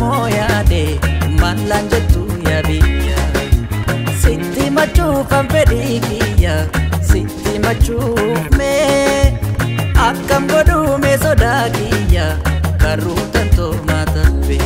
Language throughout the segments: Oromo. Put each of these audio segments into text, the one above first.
moyade malanjatu ya biya sitti machu fanfedikiya sitti machu me akam godu me sodakiya karutanto matabe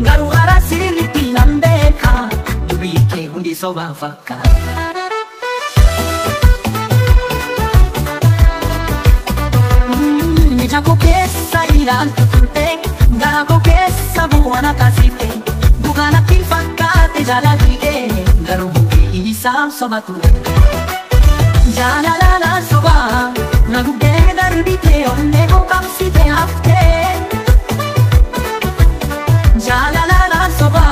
garu arasili pinambeka dubike hundi soba faka Jago kesa ilan tutulte, gago kesa buwana kasite, bugana kilfakate jala kike, garu buki isa sobatu. Jala la la soba, nagu gedar bite onne go kamsite hafte. Jala la la soba,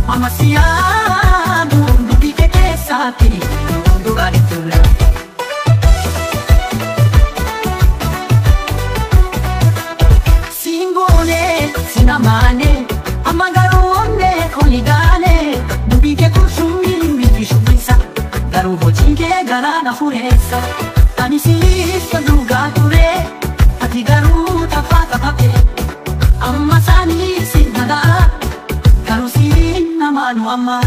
amasia mundu bike kesa ti, mundu garitula. Sinamane, amagarone konigane, dubike kusumi mibishubisa, garu bojinge garana furesa, anisista dugature, ati garu tafata pape, amma sani sinada, garu sinamanu amma,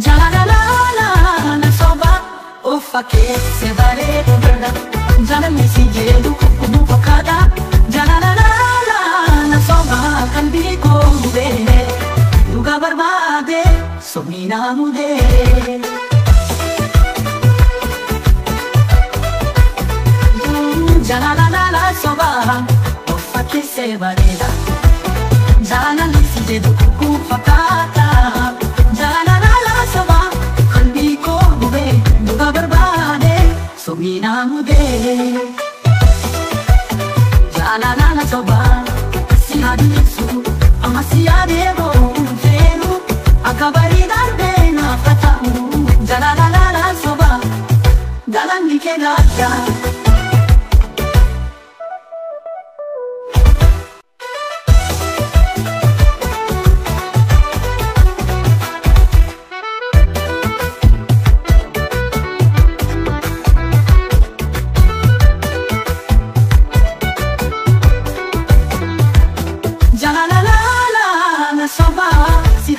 jalalala na soba, ofake se vale verda, jala misije du kubu pakada, jalalala. Soba kan biko mube, duga barbade, somina mude. Jala la la la soba, ofa ke se vareda. Jala lisi de du kuku fakata. Jala la la soba, kan biko mube, duga barbade, somina mude. Jala la la soba. Hadisu, amasia debo fenu, akabari darbe na fatahu, jala la la la soba, dalan like gata.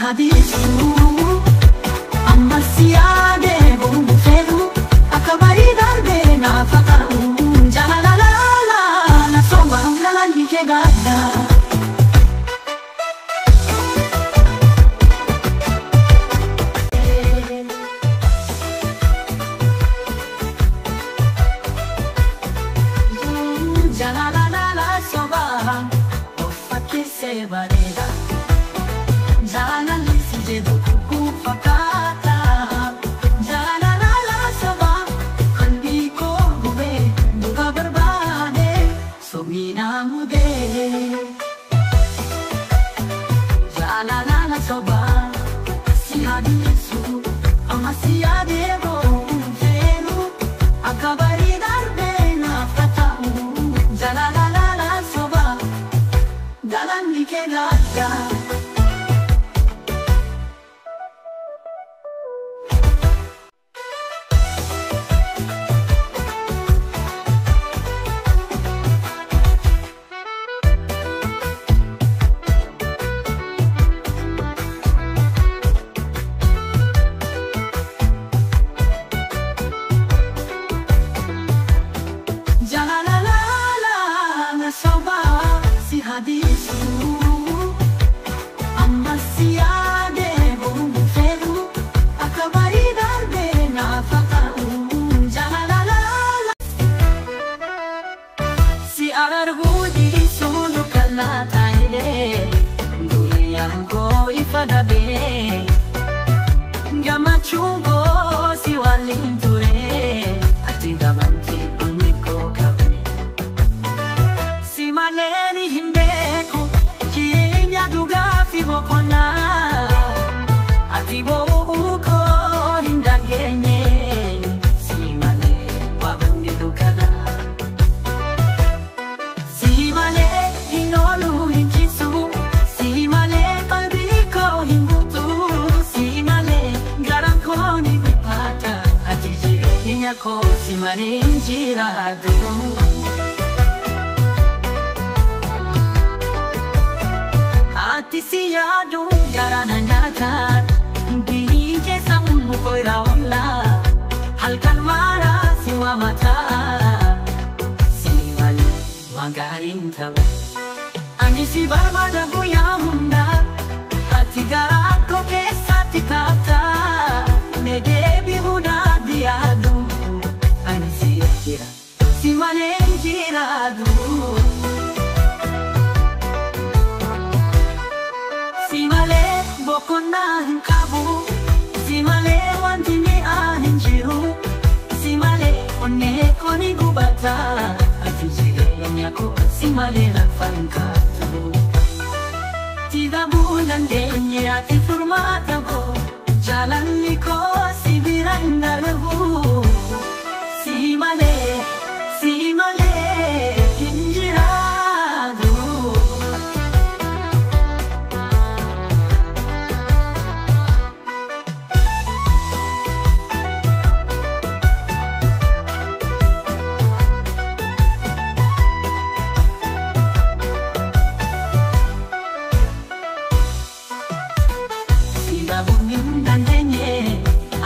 Hadisu, amasia debo fenu, akabari darbe na fatahu, jala la la la la soba, dalan like gata. Jala la la la soba, ofa ke se vareda. Jala lisi je do kuku fakata, jala la la soba, kandi ko gube, duga barbade, somina mude. Jala la la soba, si hadisu, amasia debo fenu, akabari darbe na fatahu, jala la la la soba, dalan like gata. Hadisu, amasia debo fenu, akabari darbe na fatahu, jala la la la. Si arargudi sunu kalata ile, dunia ko ifadabe, gamachungo si walinture, atinda manti uniko kabe. Si maleni himbeko, kienya duga fibo kona, atibo uko hindagenye, si male wabundi dukana. Si male hinolu hinkisu, si male kalbiko hingutu, si male garanko ni vipata, atiji hinyako si male injiradu. siyadu yarana nyata Diri kesa mungu koira olla Halkan mara siwa mata Siwal magarin taba Ani si barbada buya munda Ati garat ko kesa titata Nede bihuda diadu Ani si akira Si malen jiradu Simale bokona hinkabu Simale wantini ahinjiru Simale onne koni gubata Afijire nyako simale lafankatu Tida bulan denye ati furmata ko Jalan liko sibiranga lebu Simale, simale hinjiradu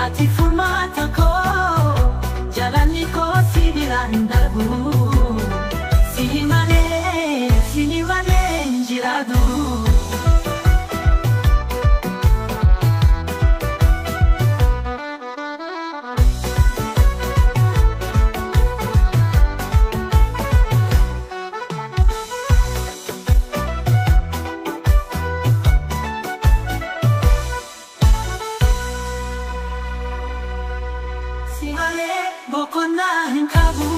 Ati furmata ko Jalani ko sibirandabu Sinimale, sinimale njiradu Simale bokona hinkabu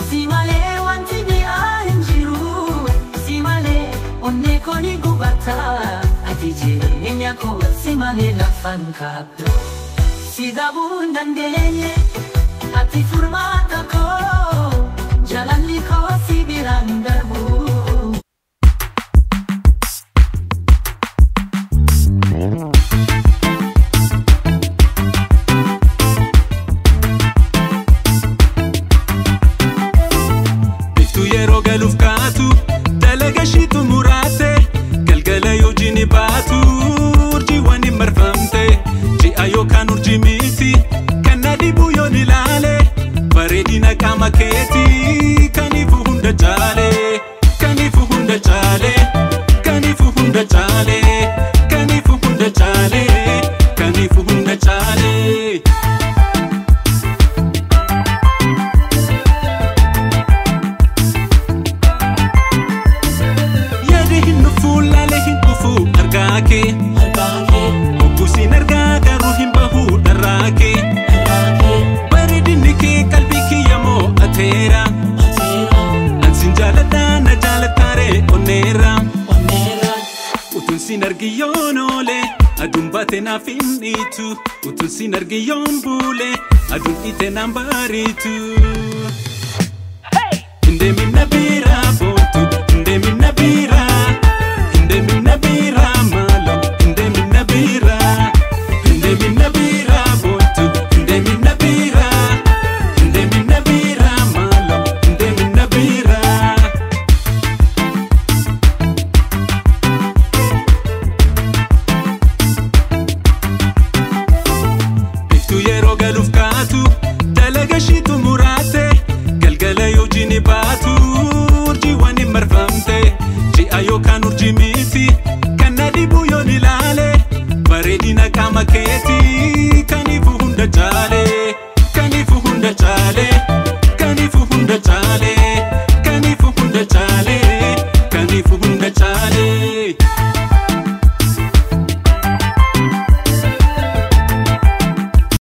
Simale wantini ahinjiru Simale onne koni gubata Atijire nyako simale lafankatu Sida bundan denye Ati furmata ko Jalan liko sibirandabu Lufkatu dalagashitu murate galgala yojini batu urji wani marfamte ji ayokan urji miti kanadi buyo nilale baredina kama keti kanifu hunda jale kanifu hunda jale kanifu hunda jale kanifu hunda jale kanifu hunda jale Okusin argaa garuu hin bahu dharraake bareedinni kee qalbii kiyya mo'ateera Ansin jaaladhaa na jaalataare onneera Utuun sin argiyyoon oole aduun baate naaf hin dhiitu Utuun sin argiyyoon buule aduun dhiite naan baariitu Hindeemin na bira